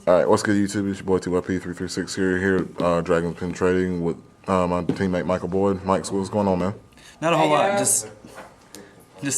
Alright, what's good YouTube? It's your boy TYP336 here at Dragon's Pen Trading with my teammate Michael Boyd. Mike, so what's going on, man? Not a whole lot, just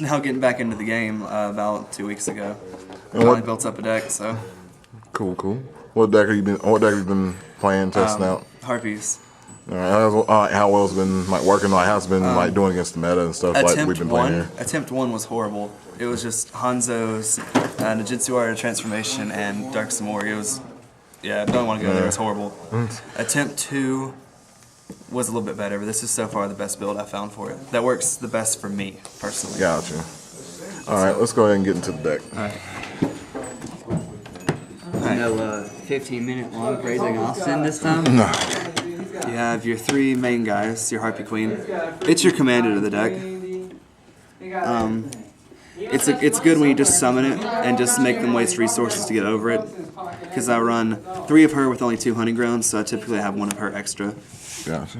now getting back into the game about 2 weeks ago. Finally built up a deck, so. Cool. What deck have you been playing, testing out? Harpies. Alright, how well's been working? How's it been doing against the meta and stuff like we've been playing here? Attempt 1 was horrible. It was just Hanzo's Ninjutsu Art of Transformation and Dark Samori. It was, don't want to go there. It was horrible. Attempt 2 was a little bit better, but this is so far the best build I found for it. That works the best for me, personally. Gotcha. Alright, let's go ahead and get into the deck. Alright. No 15-minute long praising Austin this time? No. You have your 3 main guys, your Harpie Queen. It's your commander to the deck. It's good when you just summon it and just make them waste resources to get over it. Because I run 3 of her with only 2 hunting grounds, so I typically have 1 of her extra. Gotcha.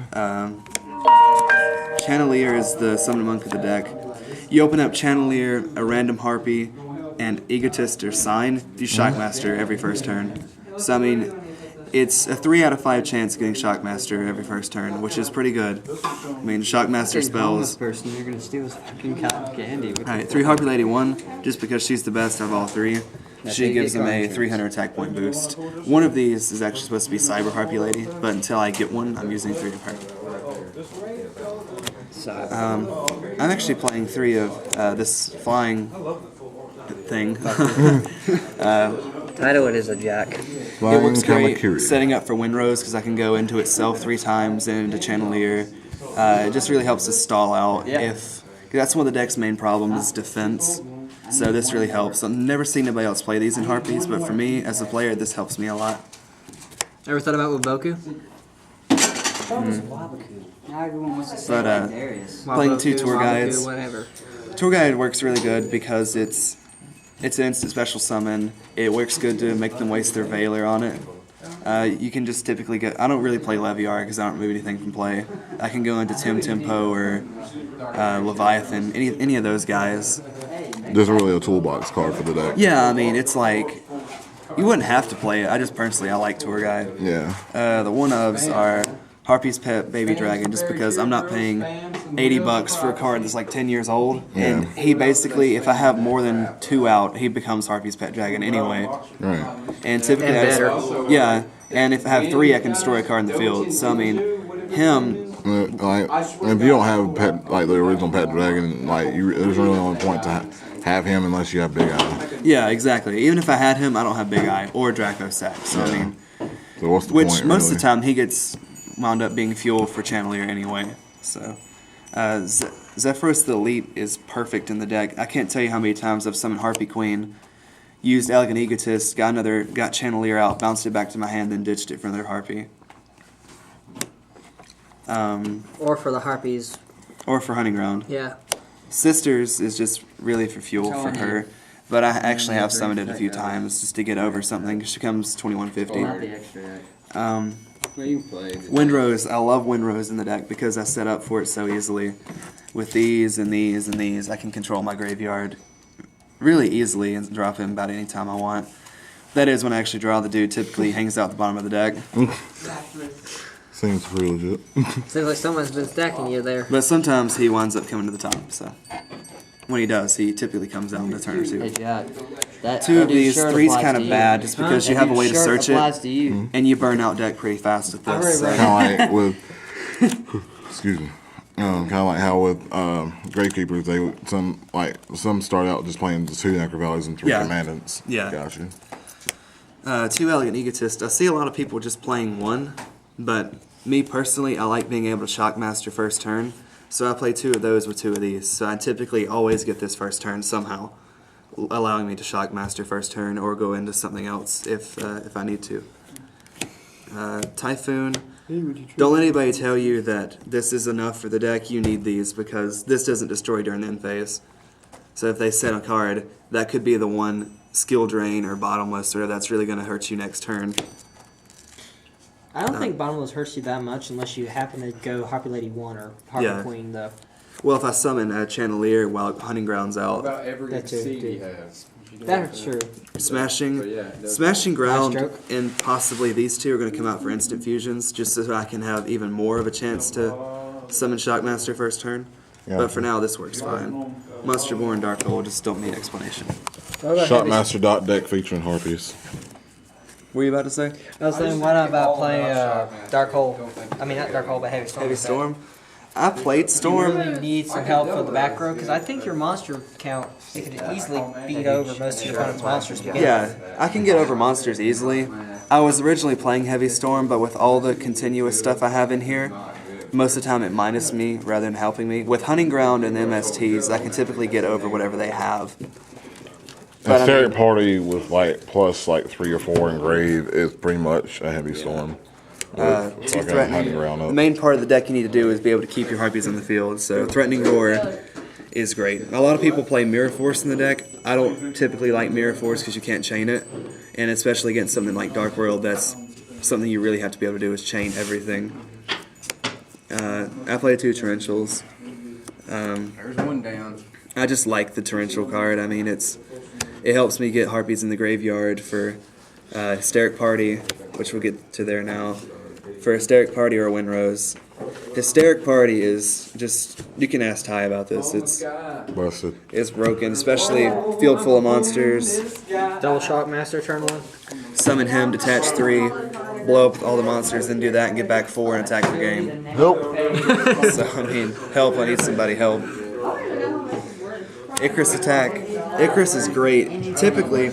Channelier is the summon monk of the deck. You open up Channelier, a random Harpie, and Egotist or Sign. You Shockmaster every first turn. So I mean, it's a 3 out of 5 chance of getting Shockmaster every first turn, which is pretty good. I mean, Shockmaster spells. Person, you're gonna steal his fucking cotton candy. Alright, 3 Harpie Lady 1, just because she's the best of all 3. She gives them a 300 attack point boost. One of these is actually supposed to be Cyber Harpie Lady, but until I get one, I'm using 3 of her. I'm actually playing 3 of this flying thing. Title it is a jack. It works great setting up for Windrose because I can go into itself 3 times and into Channelier. It just really helps us stall out. Cause that's one of the deck's main problems is defense. So this really helps. I've never seen anybody else play these in Harpies, but for me, as a player, this helps me a lot. Ever thought about Waboku? But playing 2 tour guides. Tour guide works really good because it's an instant special summon. It works good to make them waste their Veiler on it. You can just typically get. I don't really play Leviar because I don't remove anything from play. I can go into Tim Tempo or Leviathan, any of those guys. There's really a toolbox card for the deck. Yeah, I mean, it's like, you wouldn't have to play it. I like Tour Guide. Yeah. The one-ofs are Harpie's Pet Baby Dragon, just because I'm not paying $80 for a card that's like 10 years old. Yeah. And he basically, if I have more than 2 out, he becomes Harpie's Pet Dragon anyway. Right. And typically, and if I have 3, I can destroy a card in the field. So, I mean, him... if you don't have the original Pet Dragon, there's really only point to have him unless you have Big Eye. Yeah, exactly. Even if I had him, I don't have Big Eye or Draco Sack. So I mean, so what's the point, most really? of the time he gets wound up being fuel for Channelier anyway. So Zephyros the Elite is perfect in the deck. I can't tell you how many times I've summoned Harpie Queen, used Elegant Egotist, got Channelier out, bounced it back to my hand, then ditched it for another Harpie. Or for the Harpies. Or for Hunting Ground. Yeah. Sisters is just really for fuel for her, but I actually have summoned it a few times just to get over something. She comes 2150. Windrose, I love Windrose in the deck because I set up for it so easily. With these and these and these, I can control my graveyard really easily and drop him about any time I want. That is when I actually draw the dude. Typically he hangs out the bottom of the deck. Seems pretty legit. Seems like someone's been stacking you there. But sometimes he winds up coming to the top, so. When he does, he typically comes out in a turn or 2. Hey, Jack. 2 of these, 3's kind of bad just because you have a way to search it, to and you burn out deck pretty fast with this. So. Kind of like with, excuse me, kind of like how with Gravekeepers, some start out just playing 2 Necrovalleys and 3 Commandants. Yeah. Gotcha. 2 Elegant Egotist. I see a lot of people just playing 1, but me personally, I like being able to Shockmaster first turn. So I play 2 of those with 2 of these. So I typically always get this first turn somehow, allowing me to Shockmaster first turn or go into something else if I need to. Typhoon. Don't let anybody tell you that this is enough for the deck. You need these because this doesn't destroy during the end phase. So if they set a card, that could be the one skill drain or bottomless or that's really going to hurt you next turn. I don't think Bottomless hurts you that much unless you happen to go Harpie Lady 1 or Harpie Queen, though. Well, if I summon a Channelier while Hunting Ground's out... About every exceed he has. That's true. Smashing Ground, Stroke. and possibly these two are going to come out for instant fusions, just so I can have even more of a chance to summon Shockmaster first turn. Yeah. But for now, this works fine. Monsterborn Dark Hole just don't need explanation. Shockmaster dot deck featuring Harpies. What were you about to say? I was saying, why not about play Dark Hole? I mean, not Dark Hole, but Heavy Storm. Heavy Storm? I played Storm. You need some help for the back row because I think your monster count it could easily beat over most of your opponent's monsters. Yeah, I can get over monsters easily. I was originally playing Heavy Storm, but with all the continuous stuff I have in here, most of the time it minus me rather than helping me. With Hunting Ground and MSTs, I can typically get over whatever they have. A Hysteric Party with like plus like 3 or 4 engrave is pretty much a Heavy Storm. Too threatening. The main part of the deck you need to do is be able to keep your Harpies on the field. So Threatening Roar is great. A lot of people play Mirror Force in the deck. I don't typically like Mirror Force because you can't chain it, and especially against something like Dark World, that's something you really have to be able to do is chain everything. I play 2 Torrentials. There's one down. I just like the Torrential card. I mean, it helps me get Harpies in the graveyard for Hysteric Party, which we'll get to there now. For Hysteric Party or Windrose. Hysteric Party is just, you can ask Ty about this. It's Busted. It's broken, especially field full of monsters. Double Shockmaster turn 1. Summon him, detach 3, blow up all the monsters, then do that and get back 4 and attack the game. Help. So, I mean, help, I need somebody help. Icarus attack. Icarus is great. Typically,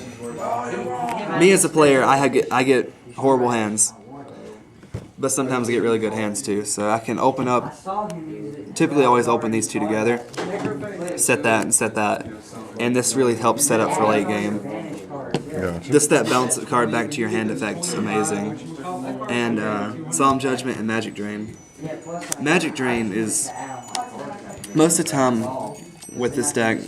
me as a player, I get horrible hands. But sometimes I get really good hands too. So I can open up, typically always open these 2 together, set that and set that. And this really helps set up for late game. Gotcha. Just that bounce card back to your hand effect is amazing. And Solemn Judgment and Magic Drain. Magic Drain is, most of the time with this deck,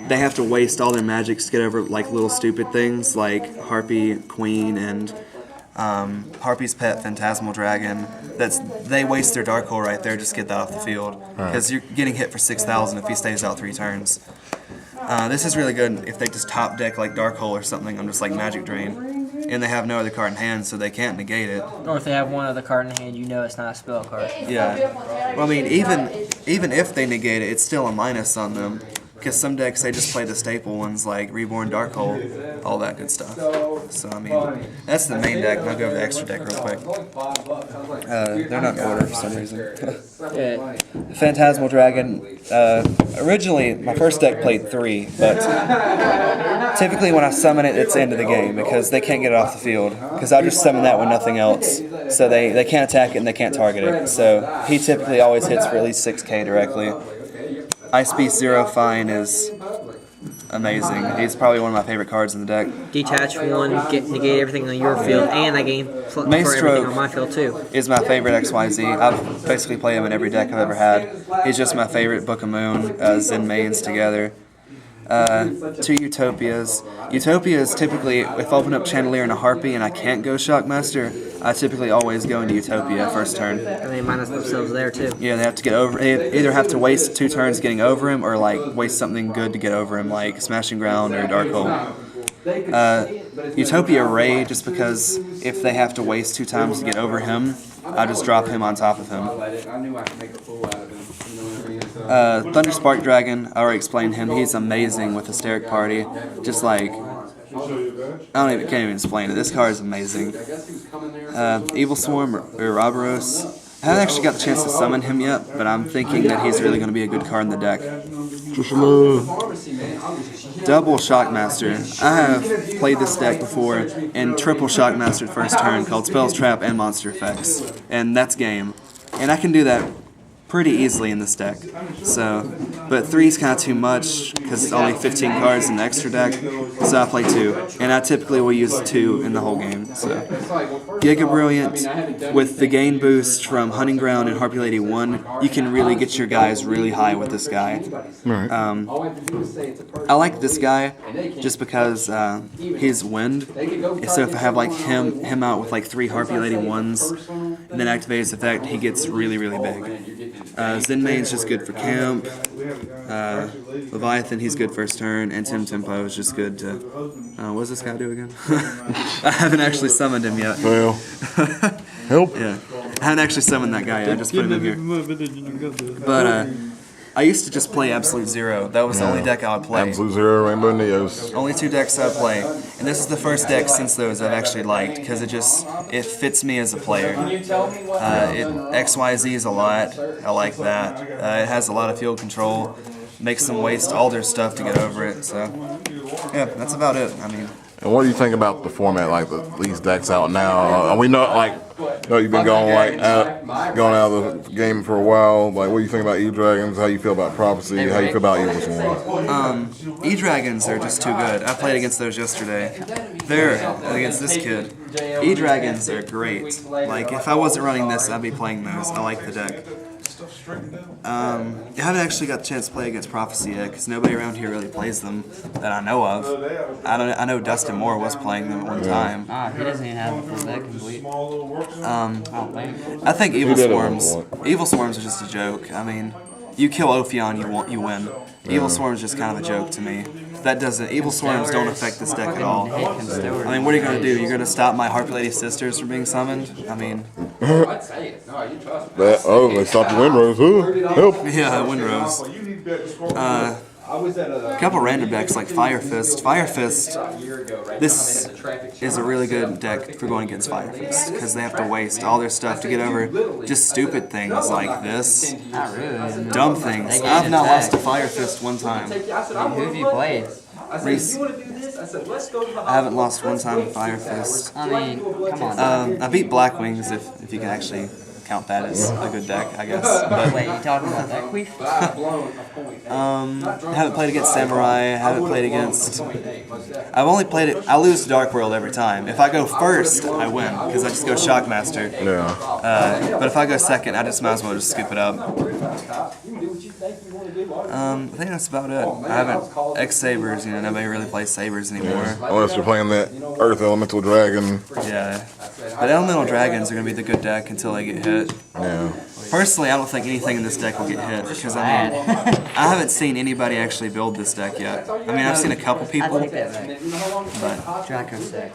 they have to waste all their magics to get over like little stupid things like Harpie, Queen, and Harpie's Pet, Phantasmal Dragon. They waste their Dark Hole right there just to get that off the field. Because you're getting hit for 6,000 if he stays out 3 turns. This is really good if they just top deck like Dark Hole or something on just like Magic Drain. And they have no other card in hand, so they can't negate it. Or if they have one other card in hand, you know it's not a spell card. Yeah. Well, I mean, even if they negate it, it's still a minus on them. Because some decks, they just play the staple ones like Reborn, Dark Hole, all that good stuff. So, I mean, that's the main deck. I'll go over the extra deck real quick. They're not in order for some reason. Phantasmal Dragon. Originally, my first deck played 3, but typically when I summon it, it's the end of the game because they can't get it off the field. Because I'll just summon that with nothing else. So they can't attack it and they can't target it. So he typically always hits for at least 6k directly. Ice Beast Zero Fine is amazing. He's probably one of my favorite cards in the deck. Detach 1, negate everything on your field, and I gain for everything on my field too. Is my favorite XYZ. I've basically played him in every deck I've ever had. He's just my favorite Book of Moon, Zen mains together. 2 Utopias. Utopias typically, if I open up Chandelier and a Harpie and I can't go Shockmaster, I typically always go into Utopia first turn. And they minus themselves there too. Yeah, they have to get over. They either have to waste 2 turns getting over him, or like waste something good to get over him, like Smashing Ground or Dark Hole. Utopia Ray, just because if they have to waste 2 times to get over him, I just drop him on top of him. Thunder Spark Dragon, I already explained him. He's amazing with Hysteric Party. Just like, can't even explain it. This card is amazing. Evil Swarm or Ouroboros. I haven't actually got the chance to summon him yet, but I'm thinking that he's really going to be a good card in the deck. Double Shockmaster. I have played this deck before and triple Shockmastered first turn called Spells, Trap, and Monster Effects. And that's game. And I can do that pretty easily in this deck. So, but 3 is kind of too much because it's only 15 cards in the extra deck. So I play 2, and I typically will use 2 in the whole game. So, Giga Brilliant with the gain boost from Hunting Ground and Harpie Lady 1, you can really get your guys really high with this guy. I like this guy just because he's wind. So if I have like him out with like 3 Harpie Lady 1s and then activate his effect, he gets really, really big. Zenmane's just good for camp. Leviathan, he's good first turn, and Tim Tempo is just good to. What does this guy do again? I haven't actually summoned him yet. Well, help. Yeah, I haven't actually summoned that guy yet. I just put him in here. But I used to just play Absolute Zero. That was the only deck I would play. Absolute Zero, Rainbow Neos. Only 2 decks I play, and this is the first deck since those I've actually liked because it fits me as a player. XYZ is a lot. I like that. It has a lot of field control. Makes them waste all their stuff to get over it. So yeah, that's about it. I mean. And what do you think about the format, like these decks out now? We know, you've been going out of the game for a while. Like, what do you think about E-Dragons? How you feel about Prophecy? How you feel about Evil Swarm? E-Dragons are just too good. I played against those yesterday. They're against this kid. E-Dragons are great. Like, if I wasn't running this, I'd be playing those. I like the deck. I haven't actually got the chance to play against Prophecy yet because nobody around here really plays them that I know of. I know Dustin Moore was playing them at one time. He doesn't even have a full deck complete. I think Evil Swarms are just a joke. I mean, you kill Ophion, you win. Evil Swarms is just kind of a joke to me. Evil Swarms don't affect this deck at all. I mean, what are you going to do? You're going to stop my Harpie Lady Sisters from being summoned? I mean... They stopped the Windrose. Help! Yeah, Windrose. A couple random decks like Fire Fist. Fire Fist, this is a really good deck for going against Fire Fist because they have to waste all their stuff to get over just stupid things like this. Not really. Dumb things. I've not lost to Fire Fist one time. Who have you played? Reese. I haven't lost one time to Fire Fist. I mean, come on. I beat Black Wings if you can actually count that as a good deck, I guess. But, wait, you talking about that queef? I haven't played against Samurai. I haven't played against. I've only played it. I lose to Dark World every time. If I go first, I win because I just go Shockmaster. Yeah. But if I go second, I just might as well just skip it up. I think that's about it. I haven't X-Sabers. Nobody really plays Sabers anymore. Unless you're playing that Earth Elemental Dragon. Yeah. But Elemental Dragons are going to be the good deck until they get hit. Yeah. Personally, I don't think anything in this deck will get hit because I haven't seen anybody actually build this deck yet. I mean, I've seen a couple people, but Draco's deck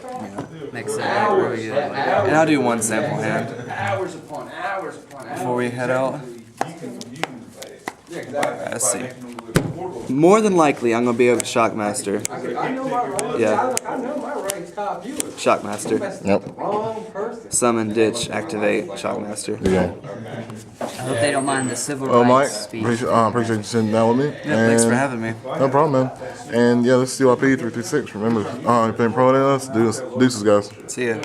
makes it really good. And I'll do one sample hand before we head out. Let's see. More than likely, I'm gonna be a Shockmaster. Yeah. Shockmaster. Yep. Summon, ditch, activate, Shockmaster. Yeah. I hope they don't mind the civil Well, Mike, rights speech. appreciate you sitting down with me. Yeah, thanks for having me. No problem, man. And yeah, this is CYP 336. Remember, you're playing pro at us. Deuces, guys. See ya.